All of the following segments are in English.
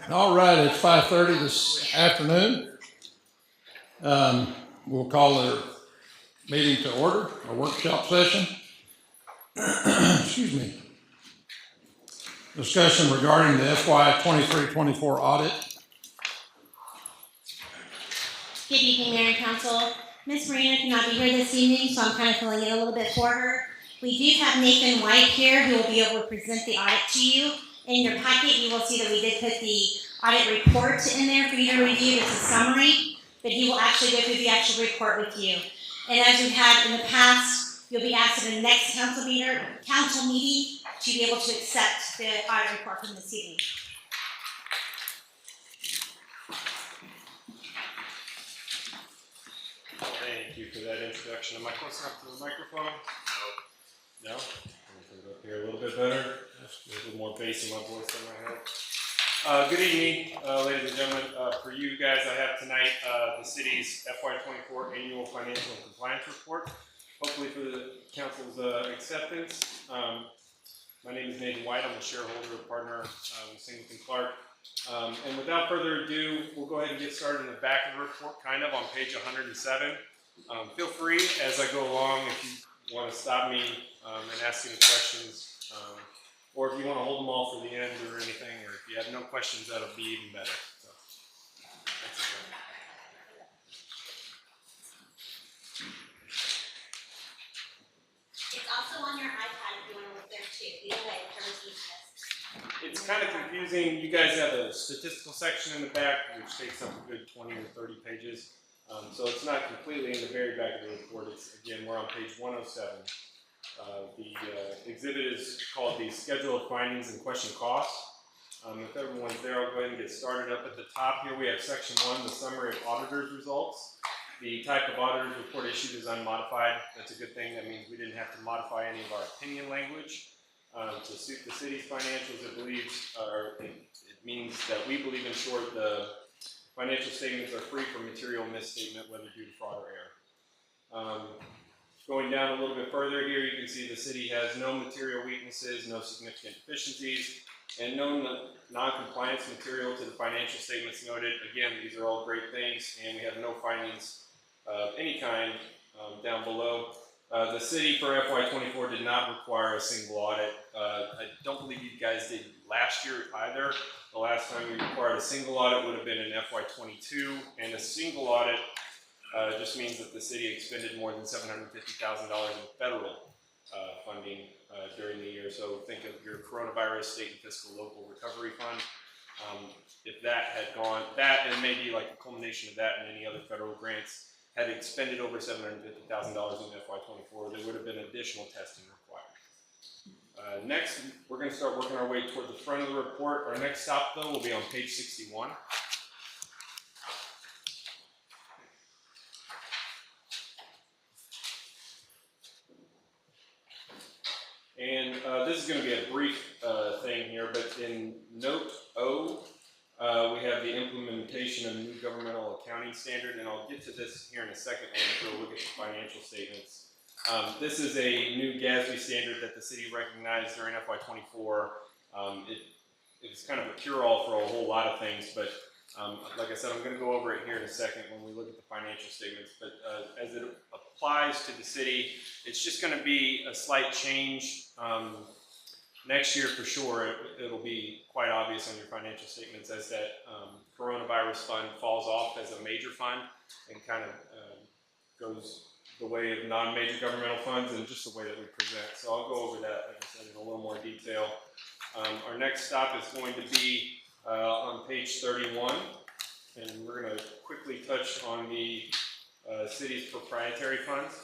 All right, it's 5:30 this afternoon. We'll call the meeting to order, a workshop session. Excuse me. Discussion regarding the FY 23-24 audit. Good evening, Mayor and Council. Ms. Marina cannot be here this evening, so I'm kind of filling in a little bit for her. We do have Nathan White here who will be able to present the audit to you. In your packet, you will see that we did put the audit report in there for you to review. It's a summary, but he will actually go through the actual report with you. And as we've had in the past, you'll be asked in the next council meeting to be able to accept the audit report from this evening. Thank you for that introduction. Am I close enough to the microphone? No? I'm going to put it up here a little bit better. A little more bass in my voice than I have. Good evening, ladies and gentlemen. For you guys, I have tonight the city's FY24 annual financial and compliance report. Hopefully for the council's acceptance. My name is Nathan White. I'm a shareholder, partner with Singleton Clark. And without further ado, we'll go ahead and get started in the back of the report, kind of on page 107. Feel free as I go along if you want to stop me and ask any questions, or if you want to hold them all for the end or anything, or if you have no questions, that'll be even better. So, that's it. It's also on your iPad if you want to look there too. Either way, it covers each list. It's kind of confusing. You guys have a statistical section in the back, which takes up a good 20 or 30 pages. So it's not completely in the very back of the report. It's, again, we're on page 107. The exhibit is called the Schedule of Findings and Question Costs. If everyone's there, I'll go ahead and get started. Up at the top here, we have section 1, the summary of auditor's results. The type of auditor's report issued is unmodified. That's a good thing. That means we didn't have to modify any of our opinion language to suit the city's financials. It means that we believe, in short, the financial statements are free from material misstatement, whether due to fraud or error. Going down a little bit further here, you can see the city has no material weaknesses, no significant deficiencies, and no non-compliance material to the financial statements noted. Again, these are all great things, and we have no findings of any kind down below. The city for FY24 did not require a single audit. I don't believe you guys did last year either. The last time we required a single audit would have been in FY22, and a single audit just means that the city expended more than $750,000 in federal funding during the year. So think of your coronavirus state and fiscal local recovery fund. If that had gone, that and maybe like a culmination of that and any other federal grants had expended over $750,000 in FY24, there would have been additional testing required. Next, we're going to start working our way toward the front of the report. Our next stop, though, will be on page 61. And this is going to be a brief thing here, but in note O, we have the implementation of new governmental accounting standard, and I'll get to this here in a second when we go look at the financial statements. This is a new GASB standard that the city recognized during FY24. It was kind of a cure-all for a whole lot of things, but like I said, I'm going to go over it here in a second when we look at the financial statements. But as it applies to the city, it's just going to be a slight change. Next year, for sure, it'll be quite obvious on your financial statements as that coronavirus fund falls off as a major fund and kind of goes the way of non-major governmental funds and just the way that we present. So I'll go over that, like I said, in a little more detail. Our next stop is going to be on page 31, and we're going to quickly touch on the city's proprietary funds.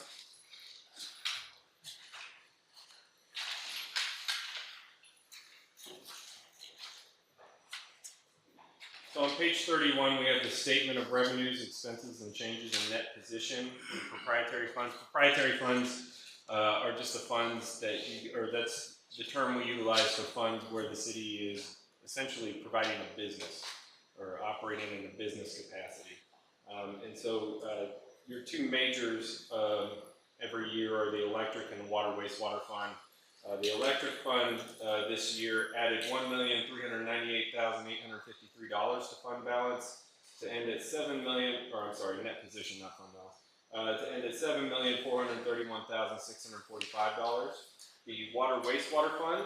So on page 31, we have the statement of revenues, expenses, and changes in net position in proprietary funds. Proprietary funds are just the funds that that's the term we utilize for funds where the city is essentially providing a business or operating in a business capacity. And so your two majors every year are the electric and the water wastewater fund. The electric fund this year added $1,398,853 to fund balance to end at net position, not fund balance, to end at $7,431,645. The water wastewater fund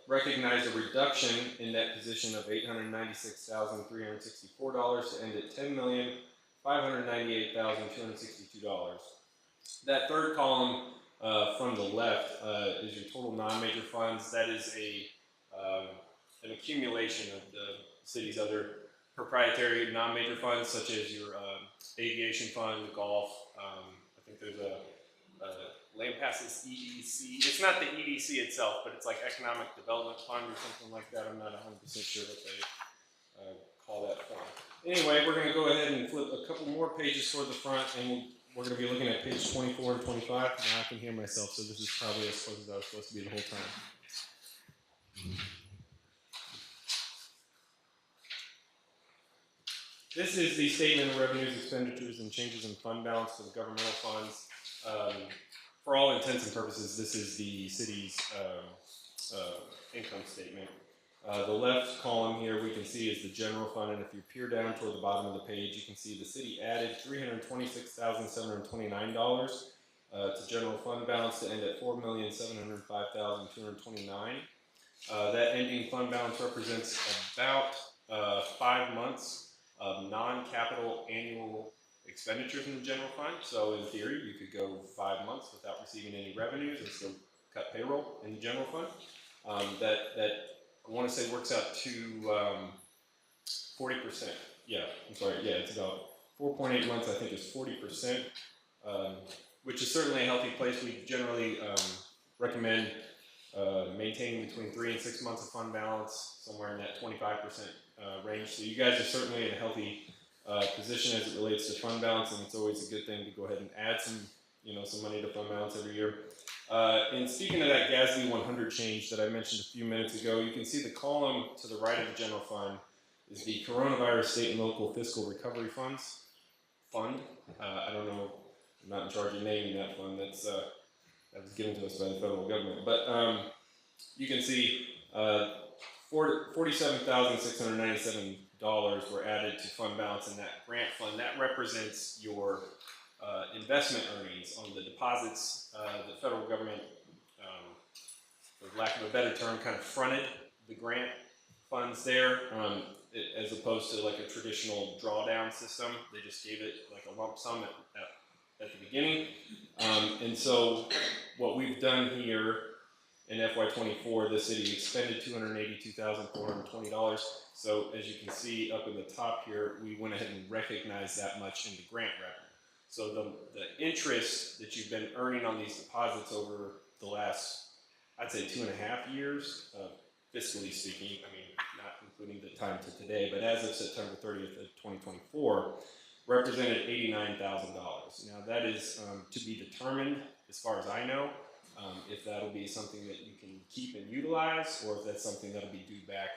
recognized a reduction in net position of $896,364 to end at $10,598,262. That third column from the left is your total non-major funds. That is an accumulation of the city's other proprietary non-major funds, such as your aviation fund, golf. I think there's a Lampasas EDC. It's not the EDC itself, but it's like Economic Development Fund or something like that. I'm not 100% sure what they call that fund. Anyway, we're going to go ahead and flip a couple more pages toward the front, and we're going to be looking at page 24 and 25. Now I can hear myself, so this is probably as close as I was supposed to be the whole time. This is the statement of revenues, expenditures, and changes in fund balance for the governmental funds. For all intents and purposes, this is the city's income statement. The left column here we can see is the general fund, and if you peer down toward the bottom of the page, you can see the city added $326,729 to general fund balance to end at $4,705,229. That ending fund balance represents about 5 months of non-capital annual expenditures in the general fund. So in theory, you could go 5 months without receiving any revenues and still cut payroll in the general fund. That I want to say works out to 40%. Yeah, I'm sorry. Yeah, it's about 4.8 months. I think is 40%, which is certainly a healthy place. We generally recommend maintaining between 3 and 6 months of fund balance, somewhere in that 25% range. So you guys are certainly in a healthy position as it relates to fund balance, and it's always a good thing to go ahead and add some money to fund balance every year. And speaking of that GASB 100 change that I mentioned a few minutes ago, you can see the column to the right of the general fund is the Coronavirus State and Local Fiscal Recovery Fund. I don't know, I'm not in charge of naming that fund. That was given to us by the federal government. But you can see $47,697 were added to fund balance in that grant fund. That represents your investment earnings on the deposits. The federal government, for lack of a better term, kind of fronted the grant funds there, as opposed to like a traditional drawdown system. They just gave it like a lump sum at the beginning. And so what we've done here in FY24, the city expended $282,420. So as you can see up in the top here, we went ahead and recognized that much into grant revenue. So the interest that you've been earning on these deposits over the last, I'd say 2.5 years, fiscally speaking, I mean, not including the time to today, but as of September 30th of 2024, represented $89,000. Now that is to be determined, as far as I know, if that'll be something that you can keep and utilize, or if that's something that'll be due back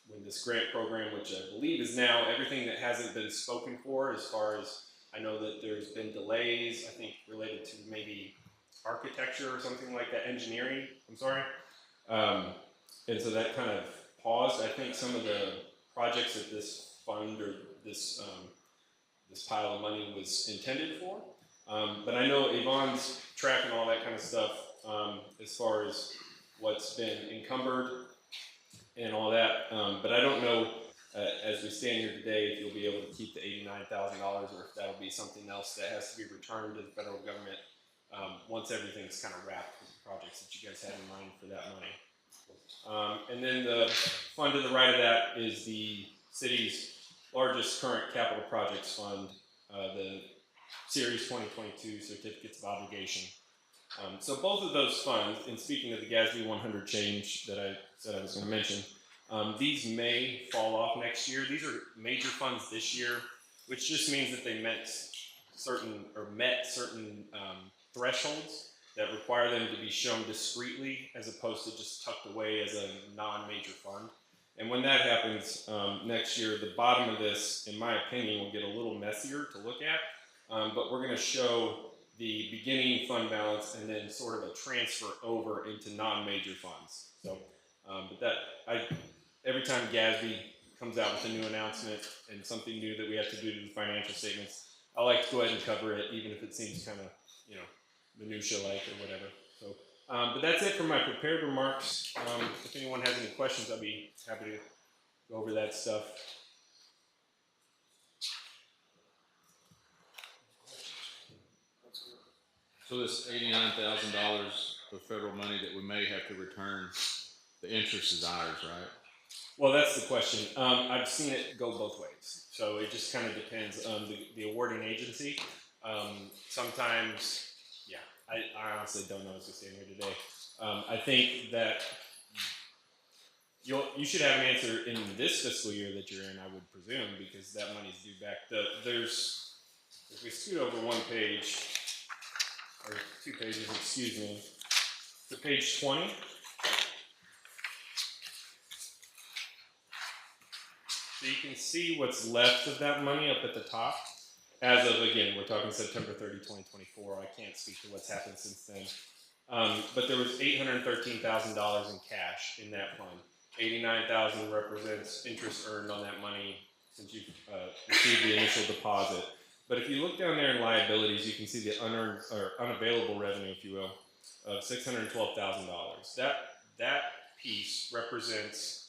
when this grant program, which I believe is now everything that hasn't been spoken for, as far as I know that there's been delays, I think related to maybe architecture or something like that, engineering, I'm sorry. And so that kind of paused, I think, some of the projects that this fund or this pile of money was intended for. But I know Yvonne's tracking all that kind of stuff as far as what's been encumbered and all that. But I don't know, as we stand here today, if you'll be able to keep the $89,000 or if that'll be something else that has to be returned to the federal government once everything's kind of wrapped with the projects that you guys had in mind for that money. And then the fund to the right of that is the city's largest current capital projects fund, the Series 2022 Certificates of Obligation. So both of those funds, and speaking of the GASB 100 change that I said I was going to mention, these may fall off next year. These are major funds this year, which just means that they met certain thresholds that require them to be shown discreetly as opposed to just tucked away as a non-major fund. And when that happens next year, the bottom of this, in my opinion, will get a little messier to look at. But we're going to show the beginning fund balance and then sort of a transfer over into non-major funds. So, but every time GASB comes out with a new announcement and something new that we have to do to the financial statements, I like to go ahead and cover it, even if it seems kind of, minutia-like or whatever. So, but that's it for my prepared remarks. If anyone has any questions, I'll be happy to go over that stuff. So this $89,000 of federal money that we may have to return, the interest is ours, right? Well, that's the question. I've seen it go both ways. So it just kind of depends on the awarding agency. Sometimes, yeah, I honestly don't know as we stand here today. I think that you should have an answer in this fiscal year that you're in, I would presume, because that money's due back. If we scoot over one page, or 2 pages, excuse me, to page 20. So you can see what's left of that money up at the top. As of, again, we're talking September 30, 2024. I can't speak to what's happened since then. But there was $813,000 in cash in that fund. $89,000 represents interest earned on that money since you've received the initial deposit. But if you look down there in liabilities, you can see the unearned or unavailable revenue, if you will, of $612,000. That piece represents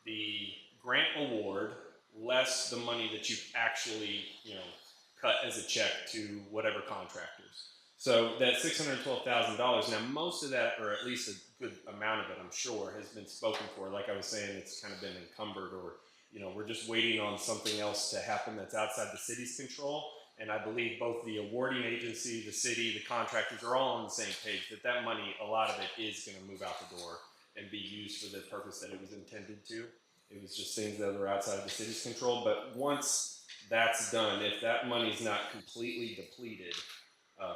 the grant award less the money that you've actually, cut as a check to whatever contractors. So that $612,000. Now, most of that, or at least a good amount of it, I'm sure, has been spoken for. Like I was saying, it's kind of been encumbered, or we're just waiting on something else to happen that's outside the city's control. And I believe both the awarding agency, the city, the contractors are all on the same page that money, a lot of it is going to move out the door and be used for the purpose that it was intended to. It was just things that were outside of the city's control. But once that's done, if that money's not completely depleted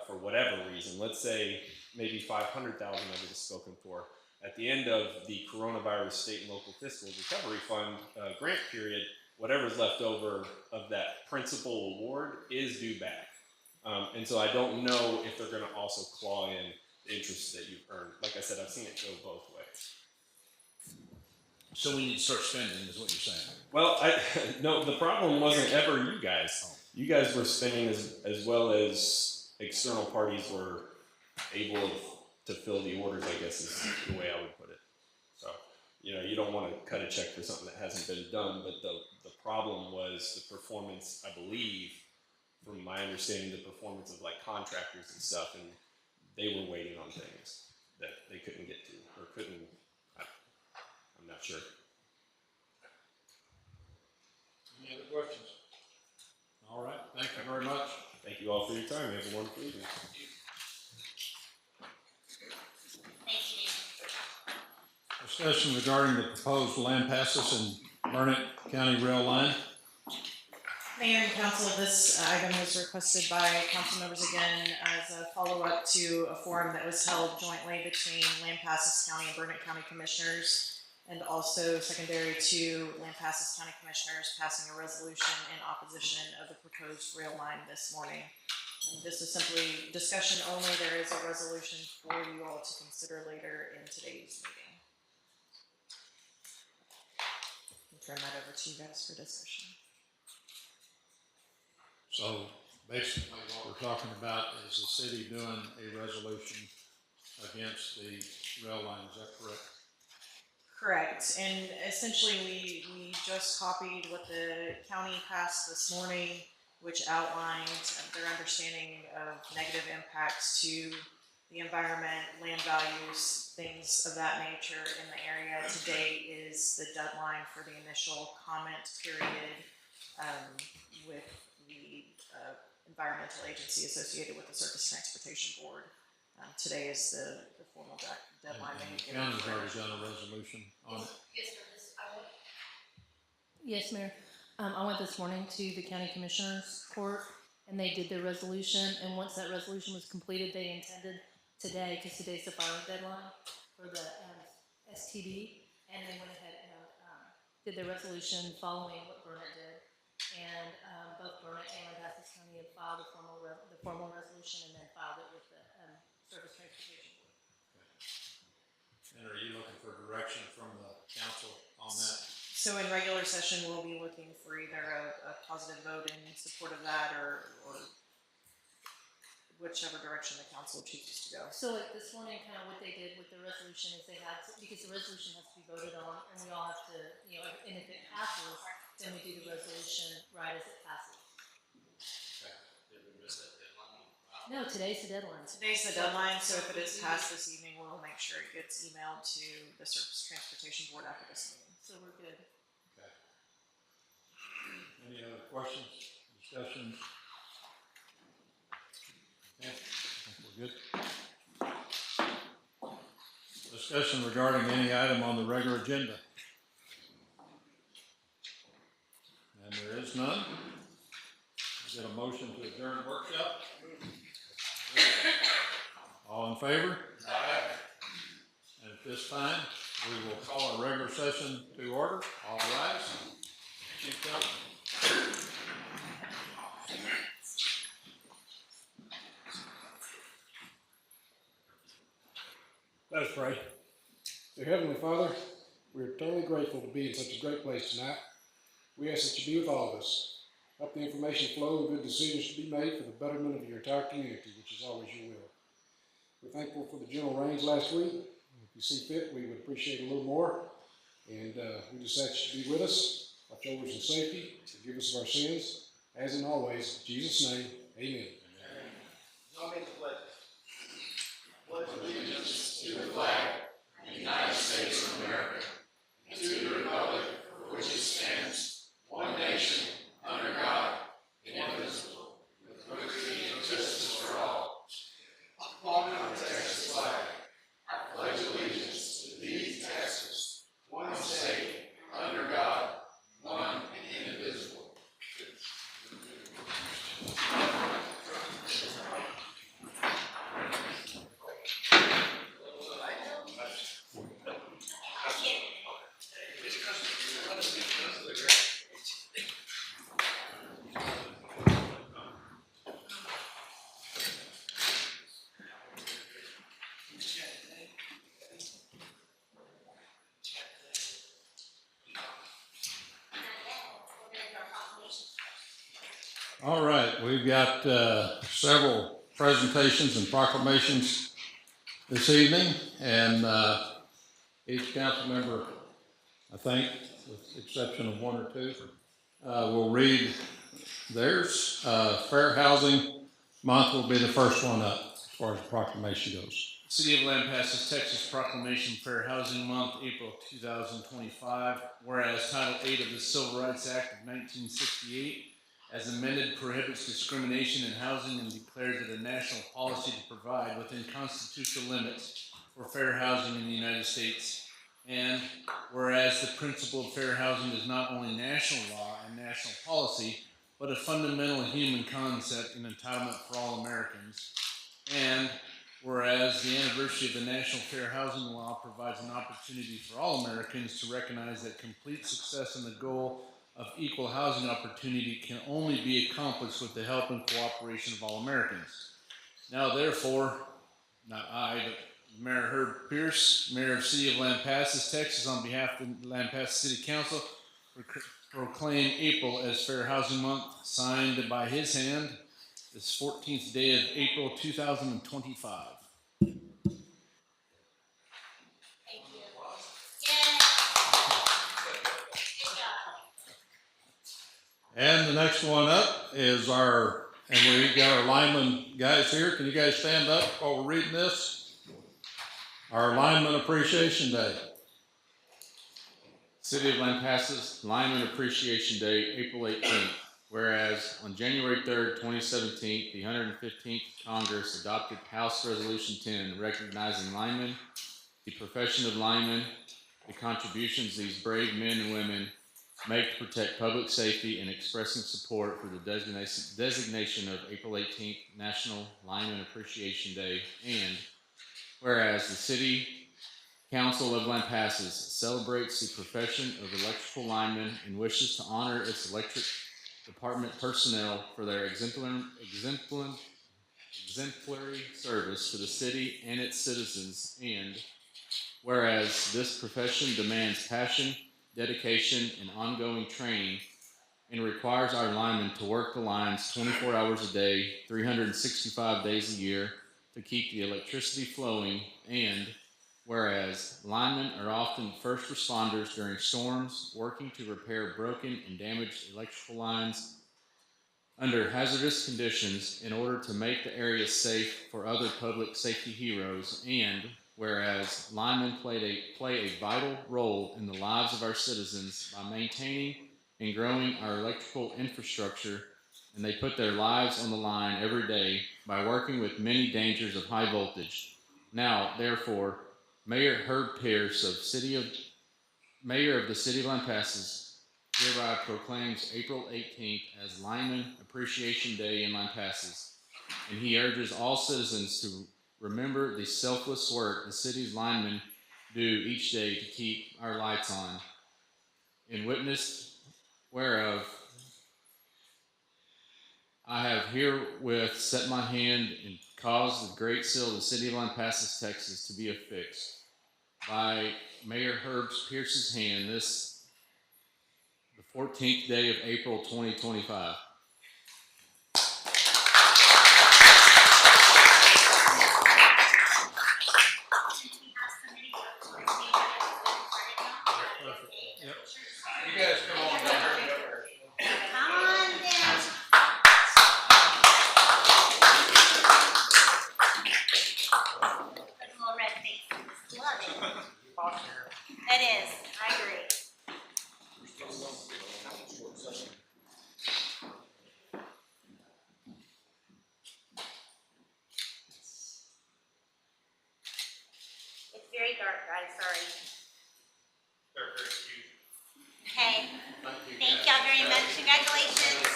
for whatever reason, let's say maybe $500,000 of it is spoken for, at the end of the coronavirus state and local fiscal recovery fund grant period, whatever's left over of that principal award is due back. And so I don't know if they're going to also claw in the interest that you've earned. Like I said, I've seen it go both ways. So we need to start spending, is what you're saying. Well, no, the problem wasn't ever you guys. You guys were spending as well as external parties were able to fill the orders, I guess is the way I would put it. So, you don't want to cut a check for something that hasn't been done, but the problem was the performance, I believe, from my understanding, the performance of like contractors and stuff, and they were waiting on things that they couldn't get to, or couldn't, I'm not sure. Any other questions? All right, thank you very much. Thank you all for your time. Have a wonderful evening. Discussion regarding the proposed Lampasas and Burnett County rail line. Mayor and Council, this item was requested by council members again as a follow-up to a forum that was held jointly between Lampasas County and Burnett County Commissioners, and also secondary to Lampasas County Commissioners passing a resolution in opposition of the proposed rail line this morning. And this is simply discussion only. There is a resolution for you all to consider later in today's meeting. I'll turn that over to you guys for discussion. So basically what we're talking about is the city doing a resolution against the rail line, is that correct? Correct, and essentially we just copied what the county passed this morning, which outlined their understanding of negative impacts to the environment, land values, things of that nature in the area. Today is the deadline for the initial comment period with the environmental agency associated with the Surface Transportation Board. Today is the formal deadline. And the county's already done a resolution on it. Yes, Mayor. I went this morning to the County Commissioners Court, and they did their resolution, and once that resolution was completed, they intended today, because today's the filing deadline for the STD, and they went ahead and did their resolution following what Burnett did. And both Burnett and Lampasas County have filed the formal resolution and then filed it with the Surface Transportation Board. And are you looking for direction from the council on that? So in regular session, we'll be looking for either a positive vote in support of that or whichever direction the council chooses to go. So like this morning, kind of what they did with the resolution is they had to, because the resolution has to be voted on, and we all have to, and if it passes, then we do the resolution right as it passes. No, today's the deadline. Today's the deadline, so if it is passed this evening, we'll make sure it gets emailed to the Surface Transportation Board after this meeting. So we're good. Okay. Any other questions, discussions? Okay, I think we're good. Discussion regarding any item on the regular agenda. And there is none. Get a motion to adjourn the workshop. All in favor? Aye. And at this time, we will call a regular session to order. All rise. Chief Counsel. Let us pray. Dear Heavenly Father, we are eternally grateful to be in such a great place tonight. We ask that you be with all of us. Help the information flow and good decisions to be made for the betterment of your entire community, which is always your will. We're thankful for the gentle rains last week. If you see fit, we would appreciate a little more. And we just ask you to be with us, watch over us in safety, forgive us of our sins, as in always. In Jesus' name, amen. Join me in the pledge. Pledge allegiance to the flag of the United States of America and to the republic for which it stands, one nation, under God, indivisible, with liberty and justice for all. Upon our Texas flag, I pledge allegiance to these Texas, one state, under God, one and indivisible. All right, we've got several presentations and proclamations this evening, and each council member, I think, with the exception of one or two, will read theirs. Fair Housing Month will be the first one up as far as the proclamation goes. City of Lampasas, Texas Proclamation Fair Housing Month, April 2025. Whereas Title 8 of the Civil Rights Act of 1968, as amended, prohibits discrimination in housing and declares it a national policy to provide within constitutional limits for fair housing in the United States. And whereas the principle of fair housing is not only national law and national policy, but a fundamental human concept and entitlement for all Americans. And whereas the anniversary of the National Fair Housing Law provides an opportunity for all Americans to recognize that complete success in the goal of equal housing opportunity can only be accomplished with the help and cooperation of all Americans. Now, therefore, not I, but Mayor Herb Pierce, Mayor of the City of Lampasas, Texas, on behalf of the Lampasas City Council, proclaim April as Fair Housing Month, signed by his hand, this 14th day of April 2025. And the next one up is we got our lineman guys here. Can you guys stand up while we're reading this? Our Lineman Appreciation Day. City of Lampasas Lineman Appreciation Day, April 18th. Whereas on January 3rd, 2017, the 115th Congress adopted House Resolution 10 recognizing linemen, the profession of linemen, the contributions these brave men and women make to protect public safety, and expressing support for the designation of April 18th National Lineman Appreciation Day. And whereas the City Council of Lampasas celebrates the profession of electrical linemen and wishes to honor its department personnel for their exemplary service to the city and its citizens, and whereas this profession demands passion, dedication, and ongoing training, and requires our linemen to work the lines 24 hours a day, 365 days a year to keep the electricity flowing, and whereas linemen are often first responders during storms, working to repair broken and damaged electrical lines under hazardous conditions in order to make the area safe for other public safety heroes, and whereas linemen play a vital role in the lives of our citizens by maintaining and growing our electrical infrastructure, and they put their lives on the line every day by working with many dangers of high voltage. Now, therefore, Mayor Herb Pierce Mayor of the City of Lampasas hereby proclaims April 18th as Lineman Appreciation Day in Lampasas, and he urges all citizens to remember the selfless work the city's linemen do each day to keep our lights on. In witness whereof, I have herewith set my hand and caused the great seal of the City of Lampasas, Texas, to be affixed by Mayor Herb Pierce's hand this the 14th day of April 2025. You guys come on down. Come on down. Put a little red face. Love it. It is. I agree. It's very dark, guys. Sorry. Okay. Thank y'all very much. Congratulations.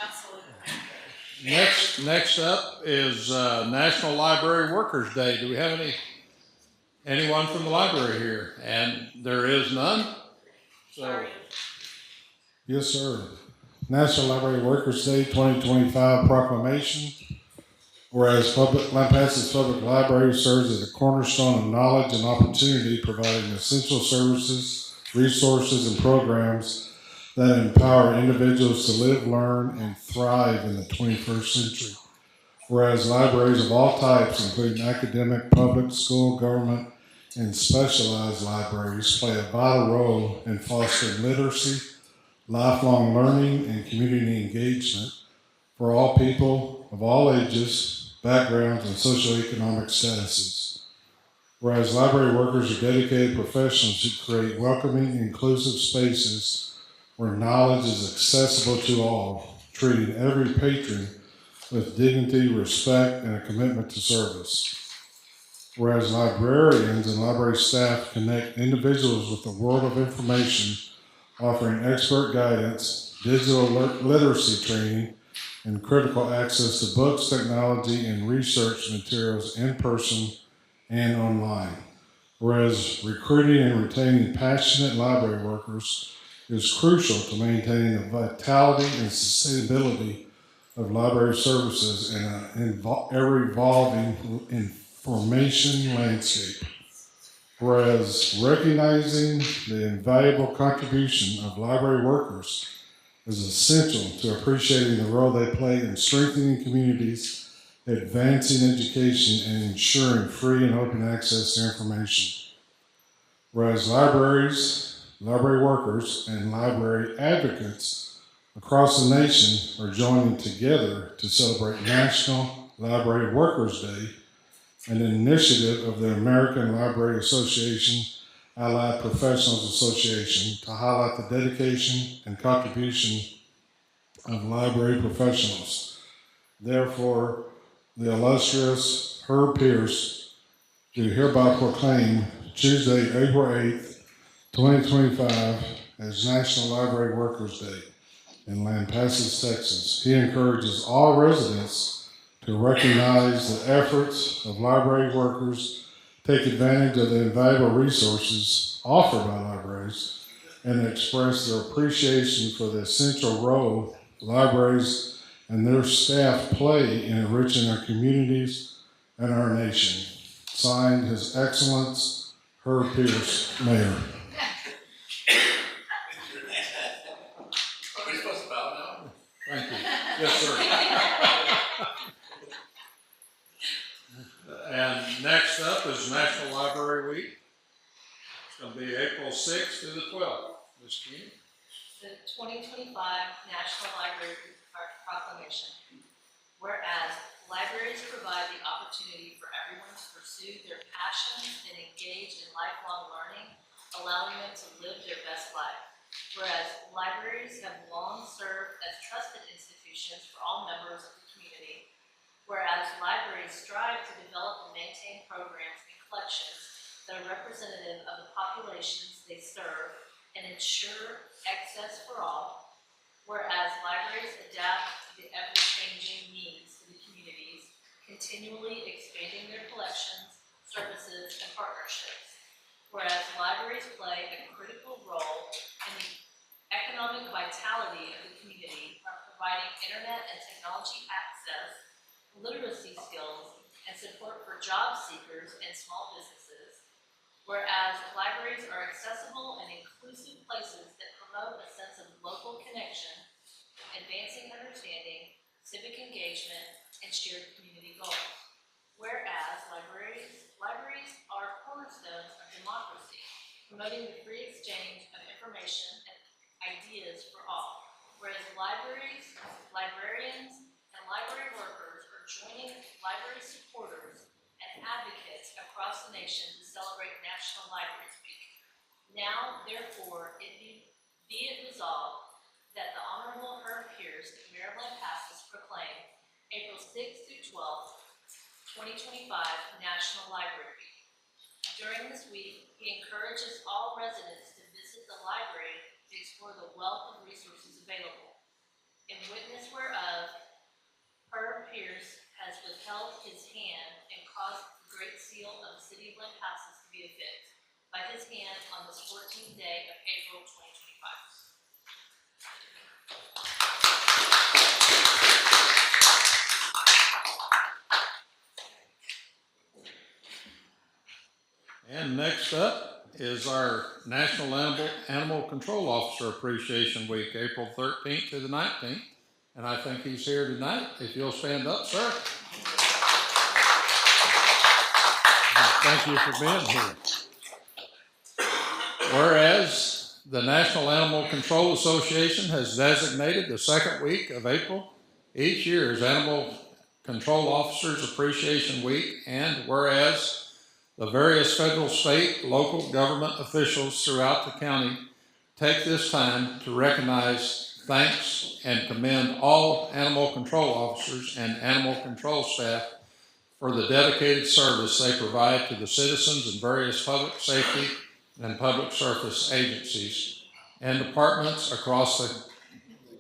Absolutely. Next up is National Library Workers Day. Do we have anyone from the library here? And there is none. So, Yes, sir. National Library Workers Day 2025 proclamation. Whereas Lampasas Public Library serves as a cornerstone of knowledge and opportunity, providing essential services, resources, and programs that empower individuals to live, learn, and thrive in the 21st century. Whereas libraries of all types, including academic, public, school, government, and specialized libraries, play a vital role in fostering literacy, lifelong learning, and community engagement for all people of all ages, backgrounds, and socioeconomic statuses. Whereas library workers are dedicated professionals who create welcoming, inclusive spaces where knowledge is accessible to all, treating every patron with dignity, respect, and a commitment to service. Whereas librarians and library staff connect individuals with the world of information, offering expert guidance, digital literacy training, and critical access to books, technology, and research materials in person and online. Whereas recruiting and retaining passionate library workers is crucial to maintaining the vitality and sustainability of library services in an ever-evolving information landscape. Whereas recognizing the invaluable contribution of library workers is essential to appreciating the role they play in strengthening communities, advancing education, and ensuring free and open access to information. Whereas library workers, and library advocates across the nation are joining together to celebrate National Library Workers Day, an initiative of the American Library Association Allied Professionals Association to highlight the dedication and contribution of library professionals. Therefore, the illustrious Herb Pierce do hereby proclaim Tuesday, April 8th, 2025 as National Library Workers Day in Lampasas, Texas. He encourages all residents to recognize the efforts of library workers, take advantage of the invaluable resources offered by libraries, and express their appreciation for the essential role libraries and their staff play in enriching our communities and our nation. Signed, His Excellence Herb Pierce, Mayor. Are we supposed to bow now? Thank you. Yes, sir. And next up is National Library Week. It's going to be April 6th through the 12th. Ms. Keeney? The 2025 National Library Proclamation. Whereas libraries provide the opportunity for everyone to pursue their passions and engage in lifelong learning, allowing them to live their best life. Whereas libraries have long served as trusted institutions for all members of the community. Whereas libraries strive to develop and maintain programs and collections that are representative of the populations they serve and ensure access for all. Whereas libraries adapt to the ever-changing needs of the communities, continually expanding their collections, services, and partnerships. Whereas libraries play a critical role in the economic vitality of the community by providing internet and technology access, literacy skills, and support for job seekers and small businesses. Whereas libraries are accessible and inclusive places that promote a sense of local connection, advancing understanding, civic engagement, and shared community goals. Whereas libraries are cornerstones of democracy, promoting the free exchange of information and ideas for all. Whereas libraries, librarians, and library workers are joining library supporters and advocates across the nation to celebrate National Libraries Week. Now, therefore, be it resolved that the Honorable Herb Pierce, Mayor of Lampasas, proclaim April 6th through 12th, 2025 National Library Week. During this week, he encourages all residents to visit the library to explore the wealth of resources available. In witness whereof, Herb Pierce has withheld his hand and caused the Great Seal of the City of Lampasas to be affixed by his hand on this 14th day of April 2025. And next up is our National Animal Control Officer Appreciation Week, April 13th to the 19th. And I think he's here tonight. If you'll stand up, sir. Thank you for being here. Whereas the National Animal Control Association has designated the second week of April each year as Animal Control Officers Appreciation Week, and whereas the various federal, state, local government officials throughout the county take this time to recognize, thanks, and commend all animal control officers and animal control staff for the dedicated service they provide to the citizens in various public safety and public service agencies and departments across the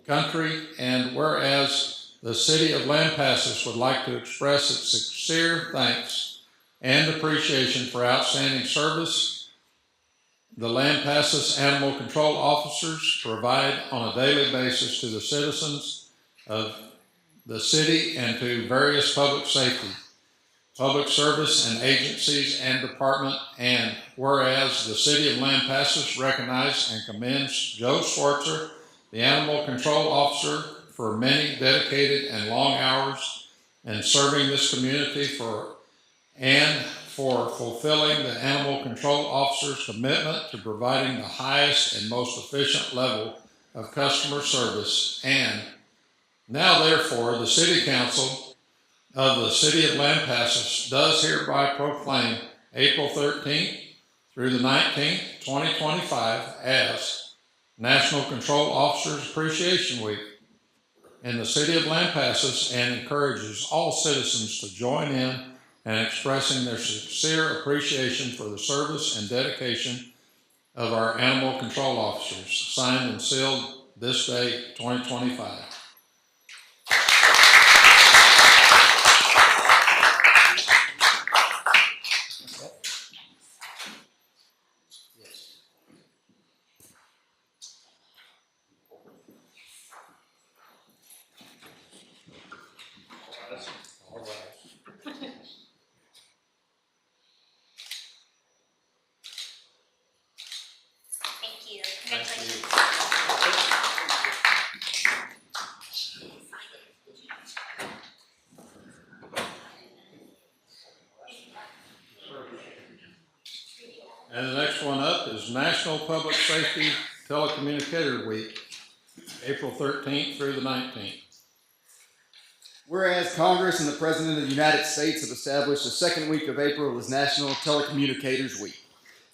country. And whereas the City of Lampasas would like to express its sincere thanks and appreciation for outstanding service the Lampasas Animal Control Officers provide on a daily basis to the citizens of the city and to various public safety, public service and agencies and department. And whereas the City of Lampasas recognizes and commends Joe Schwartzer, the Animal Control Officer, for many dedicated and long hours in serving this community for fulfilling the Animal Control Officer's commitment to providing the highest and most efficient level of customer service. And now, therefore, the City Council of the City of Lampasas does hereby proclaim April 13th through the 19th, 2025 as National Control Officers Appreciation Week in the City of Lampasas, and encourages all citizens to join in and expressing their sincere appreciation for the service and dedication of our animal control officers. Signed and sealed this day, 2025. Congratulations. And the next one up is National Public Safety Telecommunicator Week, April 13th through the 19th. Whereas Congress and the President of the United States have established the second week of April as National Telecommunicators Week.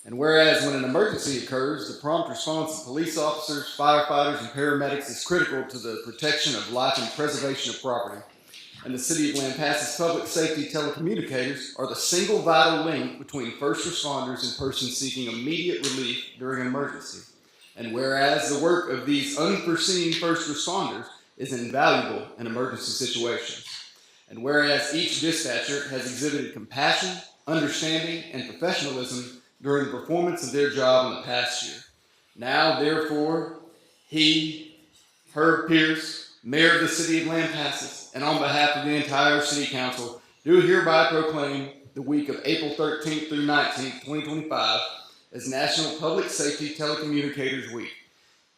And whereas when an emergency occurs, the prompt response of police officers, firefighters, and paramedics is critical to the protection of life and preservation of property. And the City of Lampasas public safety telecommunicators are the single vital link between first responders and persons seeking immediate relief during an emergency. And whereas the work of these unforeseen first responders is invaluable in emergency situations. And whereas each dispatcher has exhibited compassion, understanding, and professionalism during the performance of their job in the past year. Now, therefore, Herb Pierce, Mayor of the City of Lampasas, and on behalf of the entire City Council, do hereby proclaim the week of April 13th through 19th, 2025 as National Public Safety Telecommunicators Week.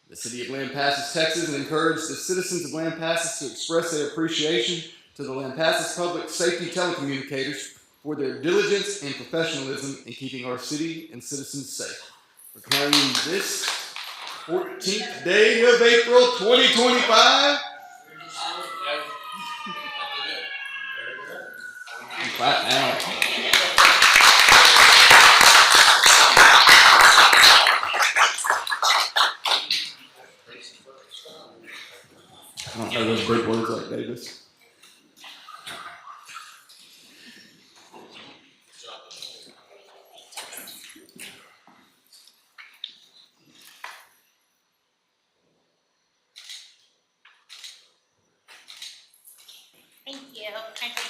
The City of Lampasas, Texas, and encourage the citizens of Lampasas to express their appreciation to the Lampasas Public Safety Telecommunicators for their diligence and professionalism in keeping our city and citizens safe. Proclaiming this 14th day of April 2025. Clap now. I don't know those big words like Davis. Thank you.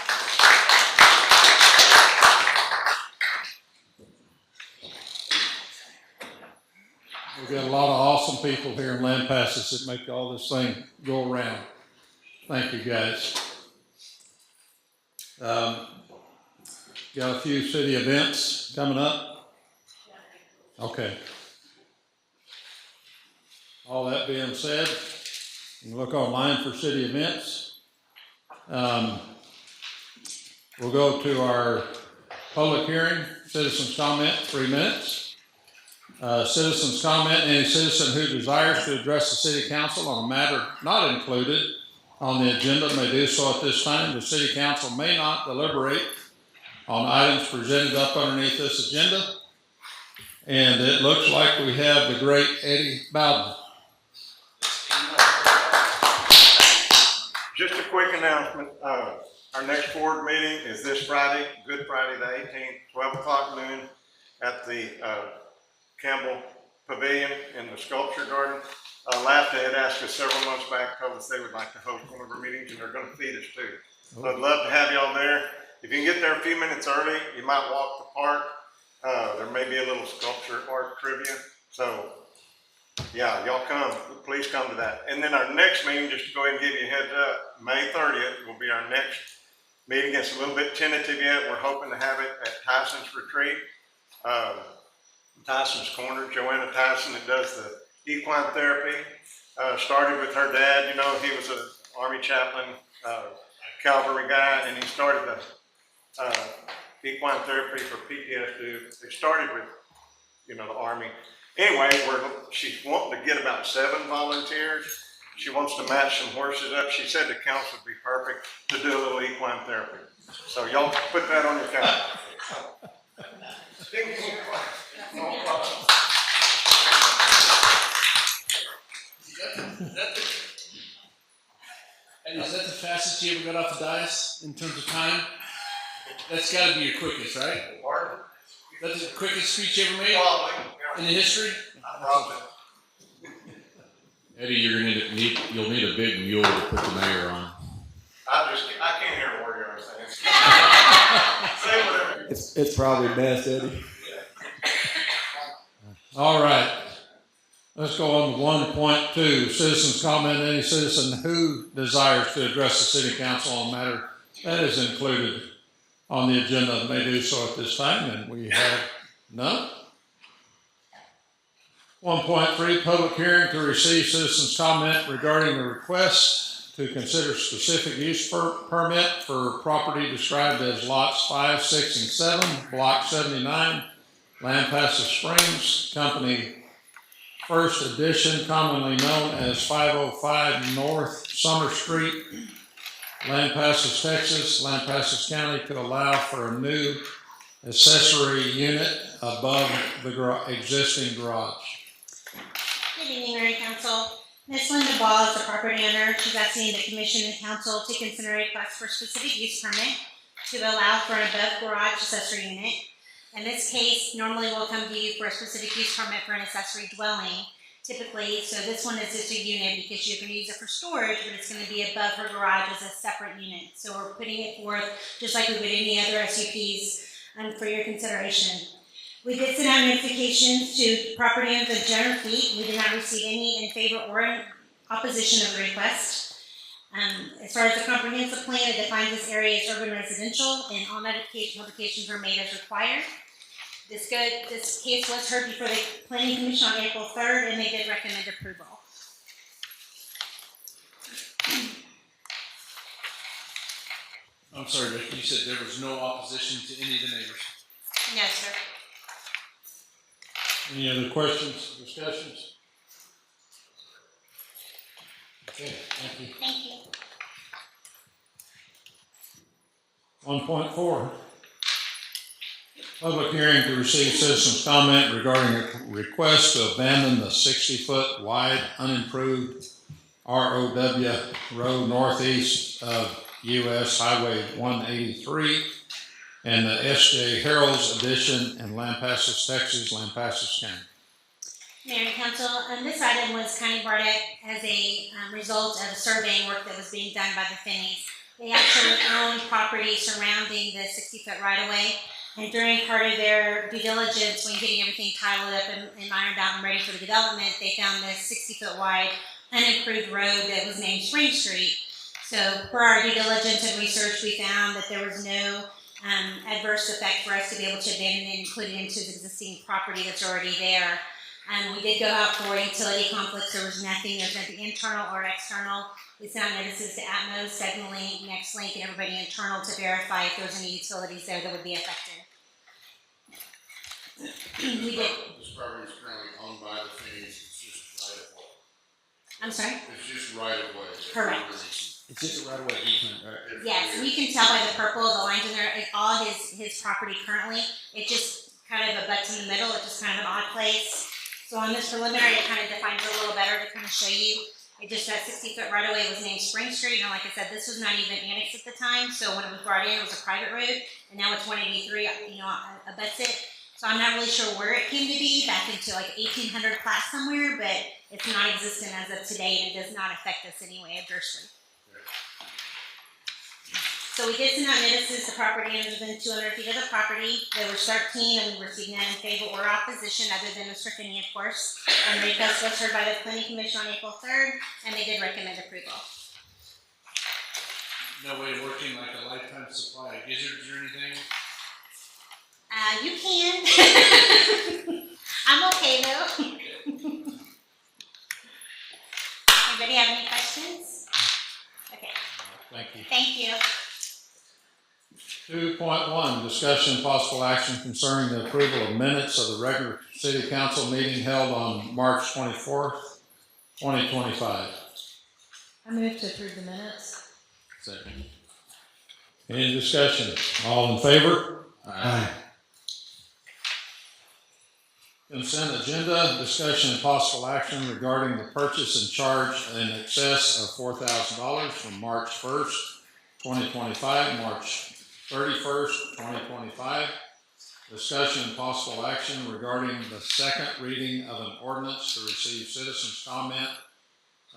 We've got a lot of awesome people here in Lampasas that make all this thing go around. Thank you, guys. Got a few city events coming up. Okay. All that being said, you can look online for city events. We'll go to our public hearing, citizens comment, 3 minutes. Citizens comment, any citizen who desires to address the city council on a matter not included on the agenda may do so at this time. The city council may not deliberate on items presented up underneath this agenda. And it looks like we have the great Eddie Bowden. Just a quick announcement. Our next board meeting is this Friday, Good Friday the 18th, 12 o'clock noon at the Campbell Pavilion in the Sculpture Garden. LAFTA had asked us several months back, told us they would like to host one of our meetings, and they're going to feed us too. So I'd love to have y'all there. If you can get there a few minutes early, you might walk the park. There may be a little sculpture art trivia. So yeah, y'all come, please come to that. And then our next meeting, just to go ahead and give you a heads up, May 30th will be our next meeting. It's a little bit tentative yet. We're hoping to have it at Tyson's Retreat. Tyson's Corner, Joanna Tyson, that does the equine therapy, started with her dad. You know, he was an Army chaplain, cavalry guy, and he started the equine therapy for PTSD. It started with, you know, the Army. Anyway, she's wanting to get about 7 volunteers. She wants to match some horses up. She said the council would be perfect to do a little equine therapy. So y'all put that on your calendar. And is that the fastest you ever got off the dais in terms of time? That's got to be your quickest, right? That's the quickest speech you ever made in the history? Eddie, you'll need a big mule to put the mayor on. I can't hear a word you're saying. Say whatever. It's probably best, Eddie. All right. Let's go on to 1.2. Citizens comment. Any citizen who desires to address the city council on a matter that is included on the agenda may do so at this time, and we have none. 1.3, public hearing to receive citizens' comment regarding the request to consider specific use permit for property described as lots 5, 6, and 7, block 79, Lampasas Springs, Company First Edition, commonly known as 505 North Summer Street, Lampasas, Texas, Lampasas County, to allow for a new accessory unit above the existing garage. Good evening, Mayor and Council. Ms. Linda Ball is the property owner. She's asking the Commission and Council to consider a request for specific use permit to allow for an above garage accessory unit. In this case, normally we'll come to you for a specific use permit for an accessory dwelling, typically. So this one is just a unit because you're going to use it for storage, but it's going to be above her garage as a separate unit. So we're putting it forth just like we would any other SUPs for your consideration. We did send out notifications to property owners of general feet. We did not receive any in favor or in opposition of the request. As far as the comprehensive plan, it defines this area as urban residential, and all notification publications are made as required. This case was heard before the Planning Commission on April 3rd, and they did recommend approval. I'm sorry, Rick, you said there was no opposition to any of the neighbors. No, sir. Any other questions, discussions? Okay, thank you. Thank you. 1.4, public hearing to receive citizens' comment regarding a request to abandon the 60-foot wide unimproved ROW road northeast of US Highway 183 and the S.J. Harold's Addition in Lampasas, Texas, Lampasas County. Mayor and Council, this item was kind of brought up as a result of surveying work that was being done by the Finneys. They actually own property surrounding the 60-foot right-of-way, and during part of their due diligence, when getting everything titled up and ironed out and ready for the development, they found this 60-foot wide unimproved road that was named Spring Street. So for our due diligence and research, we found that there was no adverse effect for us to be able to abandon it and include it into the existing property that's already there. We did go out for utility conflicts. There was nothing. There's nothing internal or external. We sent out notices to Atmos, SegmentLink, NextLink, and everybody internal to verify if there was any utilities there that would be affected. We did. This property is currently owned by the Finneys. It's just right of way. I'm sorry? It's just right of way. Correct. It's just a right away easement, right? Yes, we can tell by the purple, the lines in there, all his property currently. It just kind of abuts in the middle. It's just kind of an odd place. So on this preliminary, it kind of defines it a little better to kind of show you. It just, that 60-foot right-of-way was named Spring Street, and like I said, this was not even annexed at the time, so when it was brought in, it was a private road, and now it's 183, abuts it. So I'm not really sure where it came to be, back into like 1800 plat somewhere, but it's non-existent as of today, and it does not affect us anyway adversely. So we did send out notices to property owners within 200 feet of the property. There were 13, and we received none in favor or opposition, other than Mr. Finney, of course. And the request was heard by the Planning Commission on April 3rd, and they did recommend approval. No way of working like a lifetime supply of gizzards or anything? You can. I'm okay though. Anybody have any questions? Okay. Thank you. Thank you. 2.1, discussion and possible action concerning the approval of minutes of the regular city council meeting held on March 24th, 2025. I move to approve the minutes. Second. Any discussion? All in favor? Aye. Consent agenda, discussion and possible action regarding the purchase and charge in excess of $4,000 from March 1st, 2025, March 31st, 2025. Discussion and possible action regarding the second reading of an ordinance to receive citizens' comment,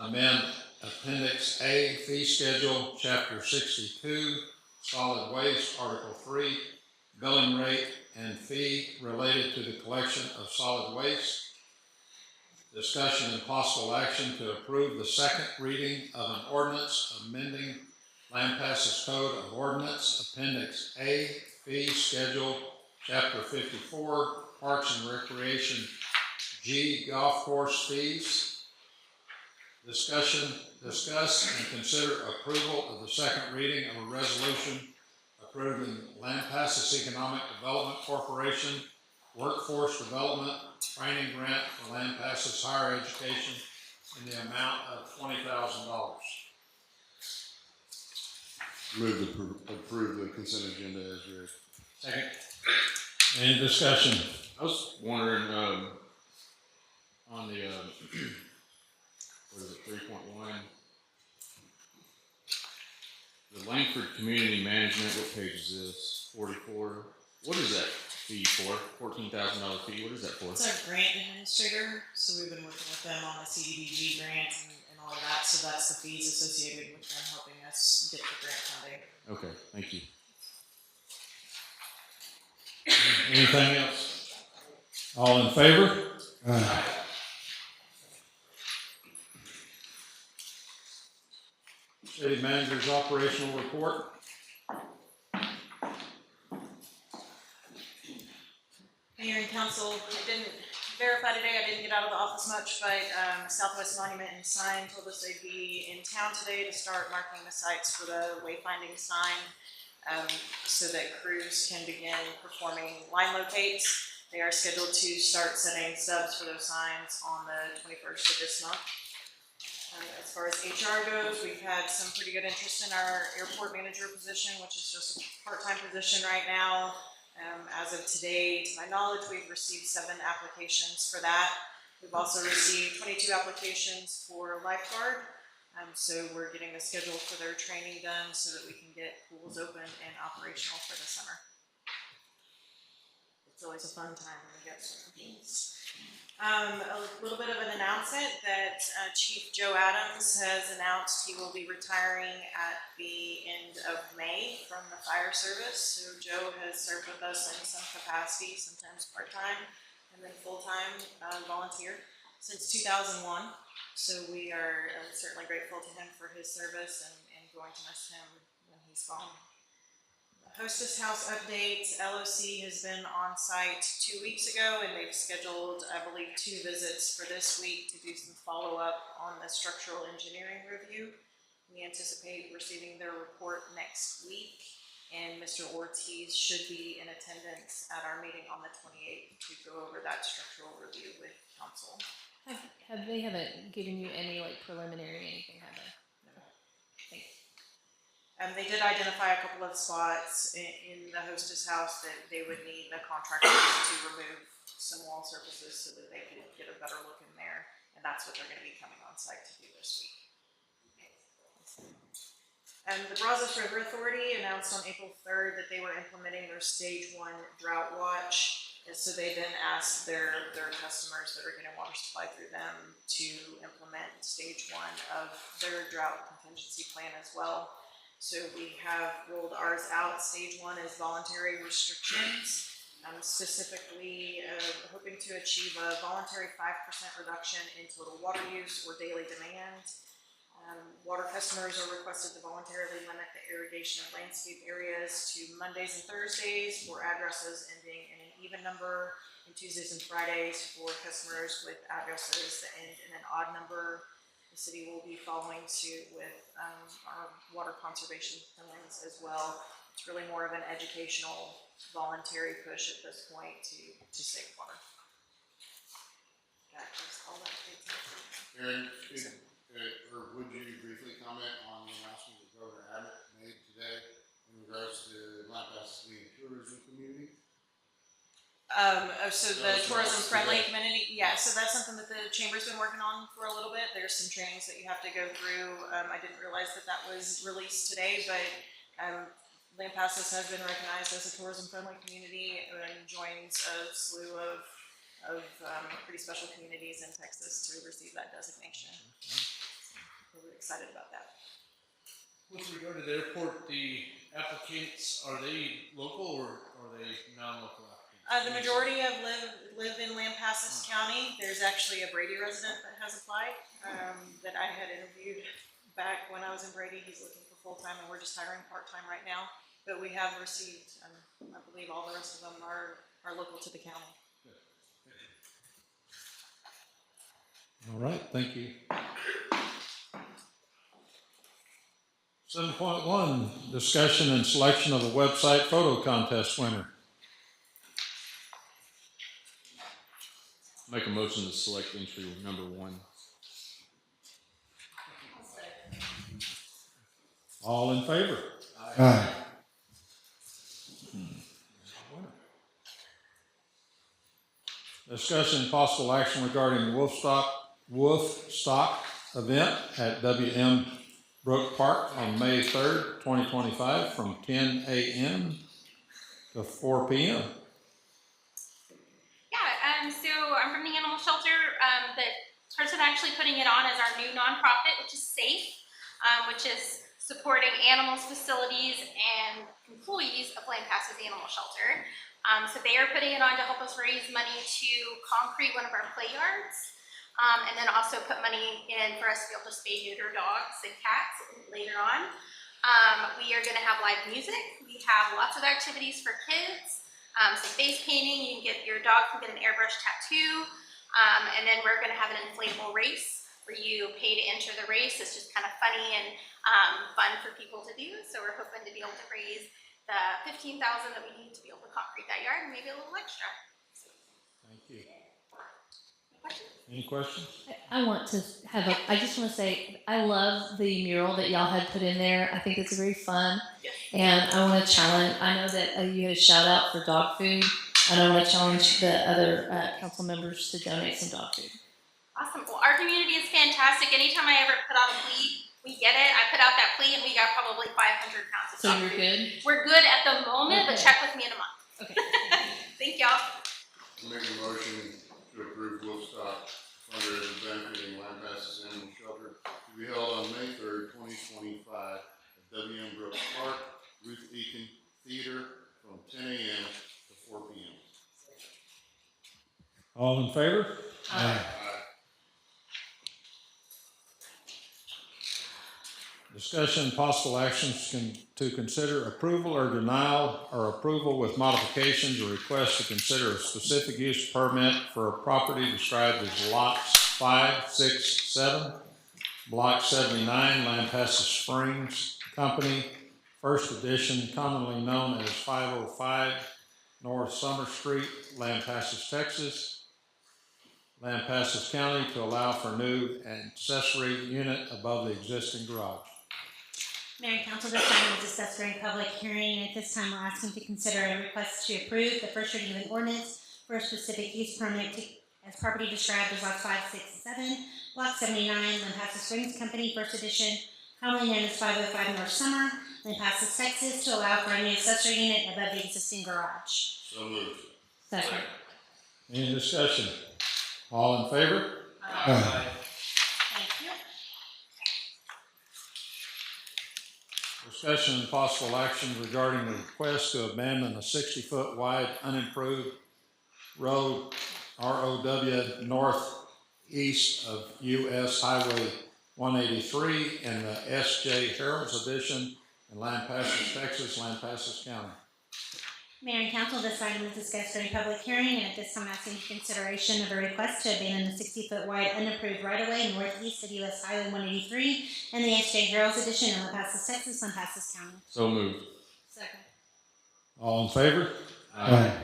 amend Appendix A, Fee Schedule, Chapter 62, Solid Waste, Article 3, Billing Rate and Fee related to the collection of solid waste. Discussion and possible action to approve the second reading of an ordinance amending Lampasas Code of Ordinance, Appendix A, Fee Schedule, Chapter 54, Parks and Recreation, G, golf course fees. Discuss and consider approval of the second reading of a resolution approving Lampasas Economic Development Corporation Workforce Development Training Grant for Lampasas Higher Education in the amount of $20,000. Move to approve the consent agenda as read. Second. Any discussion? I was wondering, on the, what is it, 3.1? The Langford Community Management, what page is this? 44. What is that fee for? $14,000 fee. What is that for? It's our grant administrator, so we've been working with them on the CDBG grant and all of that, so that's the fees associated with them helping us get the grant funding. Okay, thank you. Anything else? All in favor? Aye. City manager's operational report. Mayor and council, I didn't verify today, I didn't get out of the office much, but Southwest Monument and Sign told us they'd be in town today to start marking the sites for the wayfinding sign, so that crews can begin performing line locates. They are scheduled to start setting stubs for those signs on the 21st of this month. As far as HR goes, we've had some pretty good interest in our airport manager position, which is just a part-time position right now. As of today, to my knowledge, we've received 7 applications for that. We've also received 22 applications for lifeguard. So we're getting the schedule for their training done so that we can get pools open and operational for the summer. It's always a fun time when we get certain things. A little bit of an announcement that Chief Joe Adams has announced he will be retiring at the end of May from the fire service. So Joe has served with us in some capacity, sometimes part-time and then full-time volunteer since 2001. So we are certainly grateful to him for his service and going to miss him when he's gone. Hostess House update, LOC has been on site 2 weeks ago and they've scheduled, I believe, 2 visits for this week to do some follow-up on the structural engineering review. We anticipate receiving their report next week and Mr. Ortiz should be in attendance at our meeting on the 28th to go over that structural review with council. They haven't given you any like preliminary anything, have they? They did identify a couple of spots in the hostess house that they would need the contractors to remove some wall surfaces so that they could get a better look in there. And that's what they're going to be coming on site to do this week. And the Brazos River Authority announced on April 3rd that they were implementing their stage 1 drought watch. And so they then asked their customers that are getting water supply through them to implement stage 1 of their drought contingency plan as well. So we have rolled ours out. Stage 1 is voluntary restrictions, specifically hoping to achieve a voluntary 5% reduction in total water use or daily demand. Water customers are requested to voluntarily limit the irrigation of landscape areas to Mondays and Thursdays for addresses ending in an even number, and Tuesdays and Fridays for customers with addresses that end in an odd number. The city will be following suit with our water conservation plans as well. It's really more of an educational, voluntary push at this point to save water. That is all that Aaron, or would you briefly comment on the announcement that Governor Abbott made today in regards to Lampasas being a tourism community? So the tourism-friendly community, yeah, so that's something that the chamber's been working on for a little bit. There's some trainings that you have to go through. I didn't realize that was released today, but Lampasas has been recognized as a tourism-friendly community and joins a slew of pretty special communities in Texas to receive that designation. So we're excited about that. With regard to the airport, the applicants, are they local or are they non-local applicants? The majority of live in Lampasas County. There's actually a Brady resident that has applied that I had interviewed back when I was in Brady. He's looking for full-time and we're just hiring part-time right now. But we have received, I believe all the rest of them are local to the county. All right, thank you. 7.1, discussion and selection of a website photo contest winner. Make a motion to select entry number 1. All in favor? Aye. Discussion and possible action regarding wolf stock event at WM Brook Park on May 3rd, 2025 from 10 a.m. to 4 p.m. Yeah, so I'm from the animal shelter. The person actually putting it on is our new nonprofit, which is SAFE, which is supporting animals, facilities, and employees of Lampasas Animal Shelter. So they are putting it on to help us raise money to concrete one of our play yards, and then also put money in for us to be able to spay neuter dogs and cats later on. We are going to have live music. We have lots of activities for kids. Some face painting. You can get your dog can get an airbrush tattoo, and then we're going to have an inflatable race where you pay to enter the race. It's just kind of funny and fun for people to do. So we're hoping to be able to raise the $15,000 that we need to be able to concrete that yard, and maybe a little extra. Thank you. Any questions? Any questions? I want to have a, I just want to say, I love the mural that y'all had put in there. I think it's very fun. And I want to challenge, I know that you had a shout out for dog food, and I want to challenge the other council members to donate some dog food. Awesome. Well, our community is fantastic. Anytime I ever put out a plea, we get it. I put out that plea, and we got probably 500 pounds of So dog you're food. good? We're good at the moment, but Okay. check with me in a month. Okay. Thank y'all. Make a motion to approve Wolfstock fundraiser benefiting Lampasas Animal Shelter to be held on May 3rd, 2025 at WM Brooks Park, Ruth Eakin Theater from 10 a.m. to 4 p.m. All in favor? Aye. Discussion and possible actions to consider approval or denial or approval with modifications or request to consider a specific use permit for a property described as lots 5, 6, 7, block 79, Lampasas Springs Company, first edition, commonly known as 505 North Summer Street, Lampasas, Texas, Lampasas County, to allow for new accessory unit above the existing garage. Mayor and Council, this item was discussed during public hearing, and at this time, we're asking to consider a request to approve the first reading of an ordinance for a specific use permit as property described as lots 5, 6, 7, block 79, Lampasas Springs Company, first edition, commonly known as 505 North Summer, Lampasas, Texas, to allow for a new accessory unit above the existing garage. So moved. Second. Any discussion? All in favor? Aye. Thank you. Discussion and possible action regarding the request to abandon a 60-foot wide unimproved road, ROW, northeast of US Highway 183 in the S.J. Harrell's Edition in Lampasas, Texas, Lampasas County. Mayor and Council, this item was discussed during public hearing, and at this time, asking for consideration of a request to abandon the 60-foot wide unapproved right-of-way northeast of US Highway 183 and the S.J. Harrell's Edition in Lampasas, Texas, Lampasas County. So moved. Second. All in favor? Aye.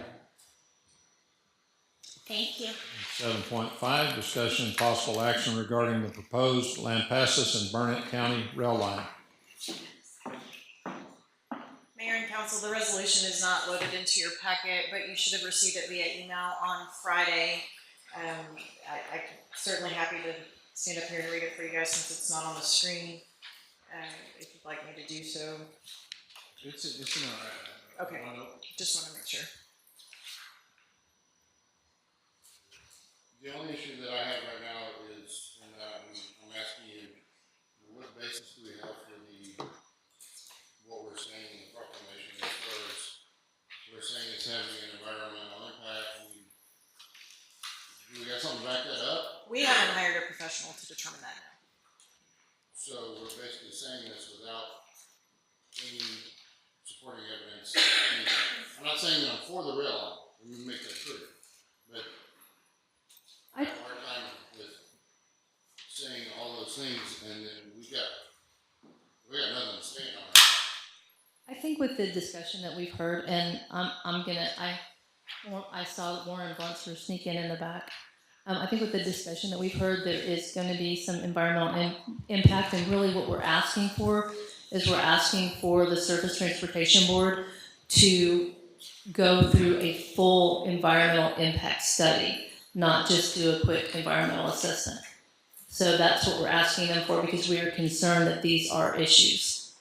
Thank you. 7.5, discussion and possible action regarding the proposed Lampasas and Burnett County rail line. Mayor and Council, the resolution is not loaded into your packet, but you should have received it via email on Friday. I'm certainly happy to stand up here and read it for you guys since it's not on the screen, if you'd like me to do so. It's in our. Okay, just want to make sure. The only issue that I have right now is, and I'm asking you, what basis do we have for what we're saying in the proclamation as far as we're saying it's having an environmental impact? Do we got something to back that up? We haven't hired a professional to determine that now. So we're basically saying this without any supporting evidence. I'm not saying that I'm for the rail line, let me make that clear, but I have a hard time with those things, and then we got nothing to stand on. I think with the discussion that we've heard, and I saw Warren Blunts sneak in the back. I think with the discussion that we've heard, there is going to be some environmental impact, and really what we're asking for is we're asking for the Surface Transportation Board to go through a full environmental impact study, not just do a quick environmental assessment. So that's what we're asking them for, because we are concerned that these are issues.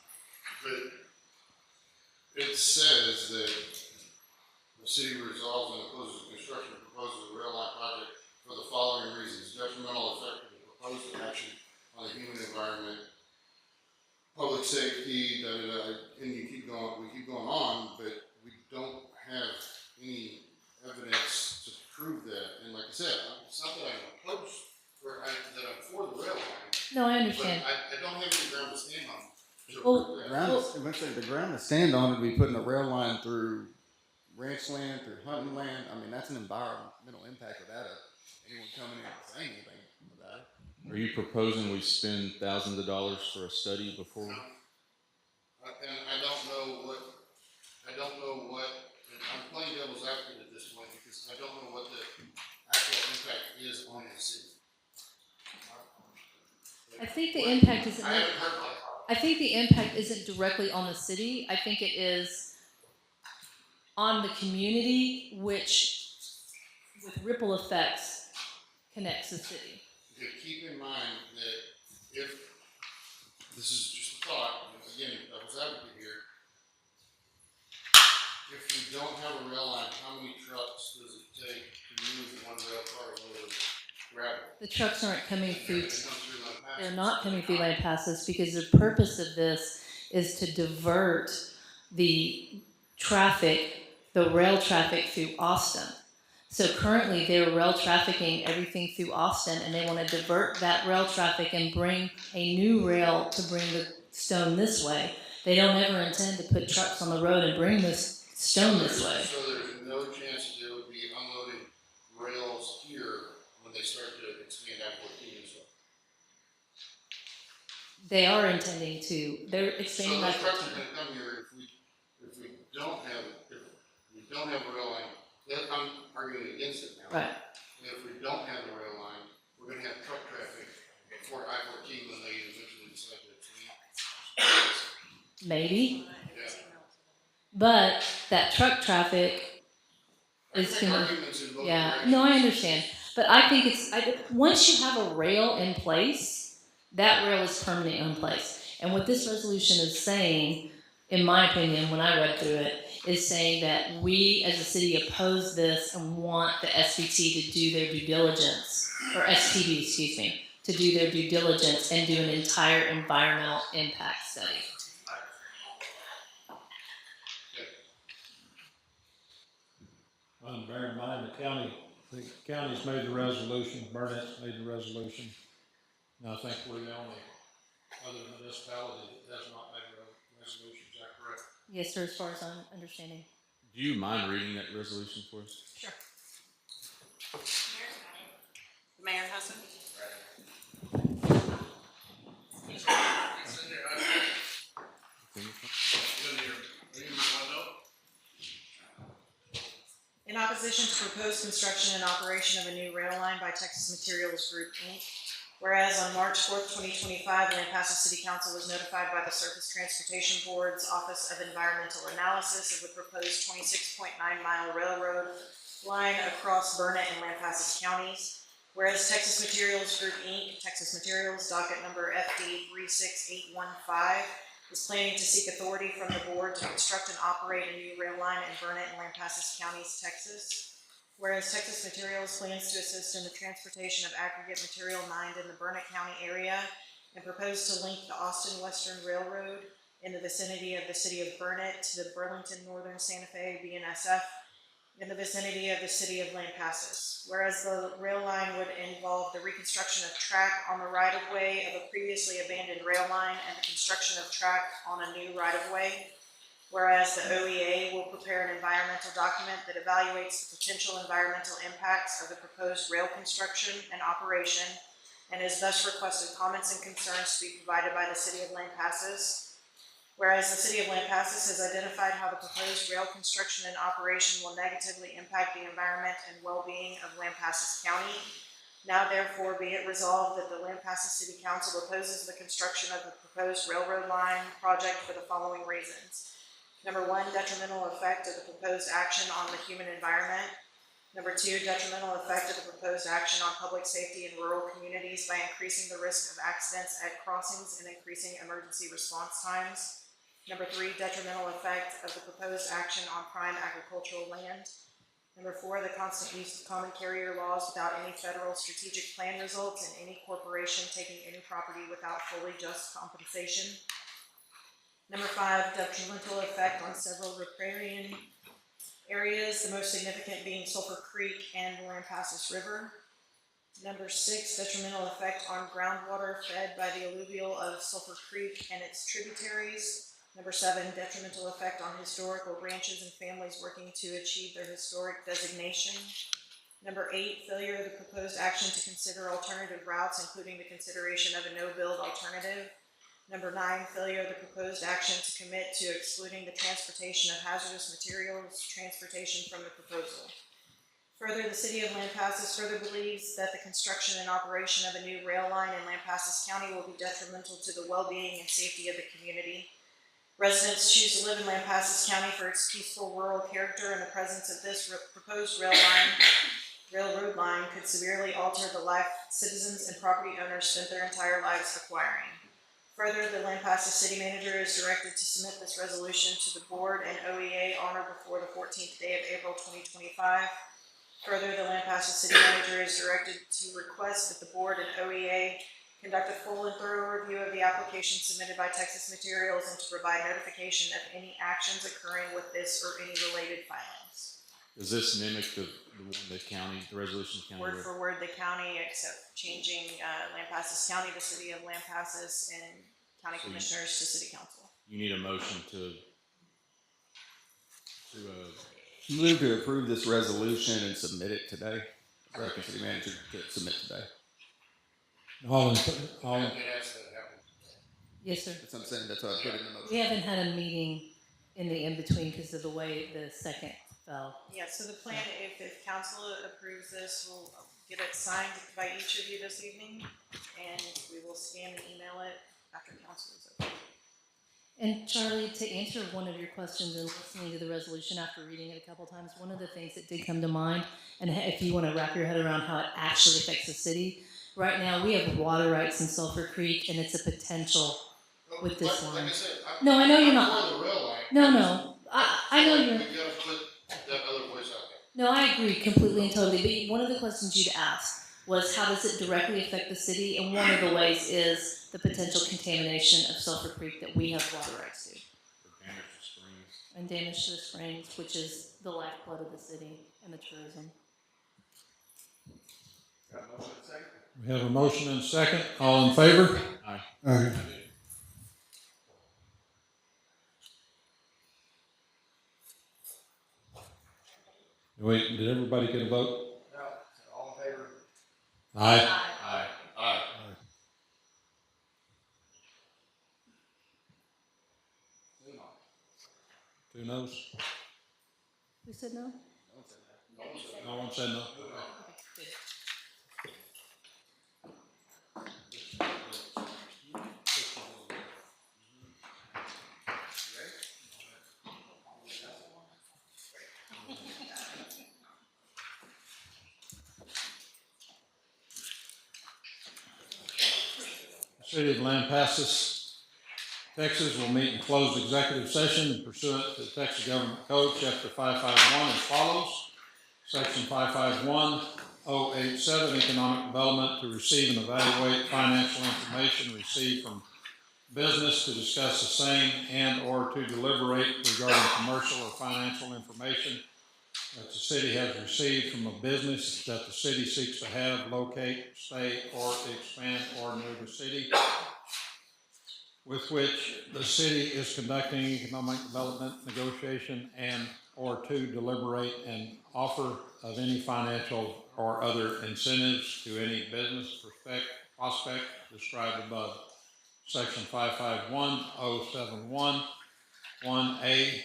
But it says that the city resolves and opposes the construction of proposed rail line project for the following reasons: detrimental effect of the proposed action on the human environment, public safety, and we keep going on, but we don't have any evidence to prove that. And like I said, it's not that I'm opposed, that I'm for the rail line. No, I understand. But I don't have any ground to stand on. The ground to stand on would be putting a rail line through ranch land, through hunting land. I mean, that's an environmental impact without anyone coming in and saying anything about it. Are you proposing we spend thousands of dollars for a study before? And I don't know what, and I'm playing devil's advocate at this point because I don't know what the actual impact is on the city. I think the impact isn't. I haven't heard about it. I think the impact isn't directly on the city. I think it is on the community, which, with ripple effects, connects the city. To keep in mind that if this is just a thought, and again, devil's advocate here, if we don't have a rail line, how many trucks does it take to move one rail car load of gravel? The trucks aren't coming through. Lampasas. They're not coming through Lampasas because the purpose of this is to divert the traffic, the rail traffic through Austin. So currently they're rail trafficking everything through Austin, and they want to divert that rail traffic and bring a new rail to bring the stone this way. They don't ever intend to put trucks on the road and bring this stone this way. So there's no chance that there would be unloading rails here when they start to expand I-14 as well. They are intending to. They're expanding So like those trucks are going to come here if we don't have a rail line. I'm arguing against it now. Right. If we don't have the rail line, we're going to have truck traffic for I-14 when they eventually decide to expand. Maybe. Yeah. But that truck traffic is going to. Yeah. No, I understand. But I think once you have a rail in place, that rail is permanently in place. And what this resolution is saying, in my opinion, when I read through it, is saying that we as a city oppose this and want the SBT to do their due diligence, or STB, excuse me, to do their due diligence and do an entire environmental impact study. Bear in mind, the county's made the resolution, Burnett's made the resolution. And I think we're the only other municipality that has not made a resolution. Is that correct? Yes, sir, as far as I'm understanding. Do you mind reading that resolution for us? Sure. Mayor Husson? In opposition to proposed construction and operation of a new rail line by Texas Materials Group, Inc., whereas on March 4th, 2025, Lampasas City Council was notified by the Surface Transportation Board's Office of Environmental Analysis of the proposed 26.9-mile railroad line across Burnett and Lampasas counties, whereas Texas Materials Group, Inc., Texas Materials, docket number FD 36815, is planning to seek authority from the board to construct and operate a new rail line in Burnett and Lampasas counties, Texas. Whereas Texas Materials plans to assist in the transportation of aggregate material mined in the Burnett County area and propose to link the Austin Western Railroad in the vicinity of the city of Burnett to the Burlington Northern Santa Fe BNSF in the vicinity of the city of Lampasas. Whereas the rail line would involve the reconstruction of track on the right-of-way of a previously abandoned rail line and the construction of track on a new right-of-way. Whereas the OEA will prepare an environmental document that evaluates the potential environmental impacts of the proposed rail construction and operation and has thus requested comments and concerns to be provided by the City of Lampasas. Whereas the City of Lampasas has identified how the proposed rail construction and operation will negatively impact the environment and well-being of Lampasas County. Now therefore be it resolved that the Lampasas City Council opposes the construction of the proposed railroad line project for the following reasons. Number one, detrimental effect of the proposed action on the human environment. Number two, detrimental effect of the proposed action on public safety in rural communities by increasing the risk of accidents at crossings and increasing emergency response times. Number three, detrimental effect of the proposed action on prime agricultural land. Number four, the constant use of common carrier laws without any federal strategic plan results in any corporation taking any property without fully just compensation. Number five, detrimental effect on several riparian areas, the most significant being Sulphur Creek and the Lampasas River. Number six, detrimental effect on groundwater fed by the alluvial of Sulphur Creek and its tributaries. Number seven, detrimental effect on historical branches and families working to achieve their historic designation. Number eight, failure of the proposed action to consider alternative routes, including the consideration of a no-build alternative. Number nine, failure of the proposed action to commit to excluding the transportation of hazardous materials transportation from the proposal. Further, the City of Lampasas further believes that the construction and operation of a new rail line in Lampasas County will be detrimental to the well-being and safety of the community. Residents choose to live in Lampasas County for its peaceful rural character, and the presence of this proposed railroad line could severely alter the life citizens and property owners spent their entire lives acquiring. Further, the Lampasas City Manager is directed to submit this resolution to the Board and OEA on or before the 14th day of April 2025. Further, the Lampasas City Manager is directed to request that the Board and OEA conduct a full and thorough review of the application submitted by Texas Materials and to provide notification of any actions occurring with this or any related filings. Does this mimic the county, the resolution county? Word for word, the county, except changing Lampasas County to City of Lampasas and County Commissioners to City Council. You need a motion to Move to approve this resolution and submit it today. Directing City Manager to submit today. Yes, sir. That's what I'm saying. That's what I put in the motion. We haven't had a meeting in the in-between because of the way the second fell. Yeah, so the plan, if council approves this, we'll get it signed by each of you this evening, and we will scan and email it after council is over. And Charlie, to answer one of your questions and listening to the resolution after reading it a couple times, one of the things that did come to mind, and if you want to wrap your head around how it actually affects the city, right now we have water rights in Sulphur Creek, and it's a potential with this line. Like I said, No, I know you're not. I'm for the rail line. No, I know you're. We gotta put that other voice out there. No, I agree completely and totally. But one of the questions you'd asked was how does it directly affect the city? And one of the ways is the potential contamination of Sulphur Creek that we have water rights to. damage to springs? And damage to the springs, which is the lifeblood of the city and the tourism. We have a motion and a second. All in favor? Aye. Aye. Wait, did everybody get a vote? No, all in favor? Aye. Aye. Aye. Two noes? Who said no? No one said no? Okay, good. The City of Lampasas, Texas will meet in closed executive session pursuant to the Texas Government Code, Chapter 551 as follows. Section 551-087, Economic Development, to receive and evaluate financial information received from business, to discuss the same and or to deliberate regarding commercial or financial information that the city has received from a business that the city seeks to have, locate, stay, or expand or new the city, with which the city is conducting economic development negotiation and or to deliberate and offer of any financial or other incentives to any business, prospect described above. Section 551071, 1A,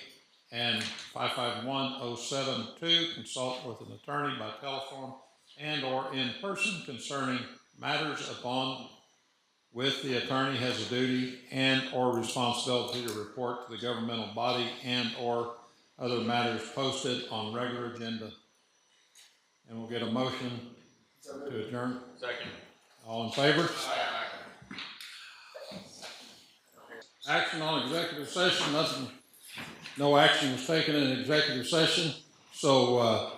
and 551072, consult with an attorney by telephone and/or in person concerning matters upon which the attorney has a duty and/or responsibility to report to the governmental body and/or other matters posted on regular agenda. And we'll get a motion to adjourn. Second. All in favor? Action on executive session, nothing, no action was taken in executive session, so,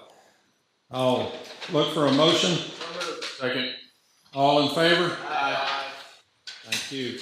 I'll look for a motion. Second. All in favor? Aye. Thank you.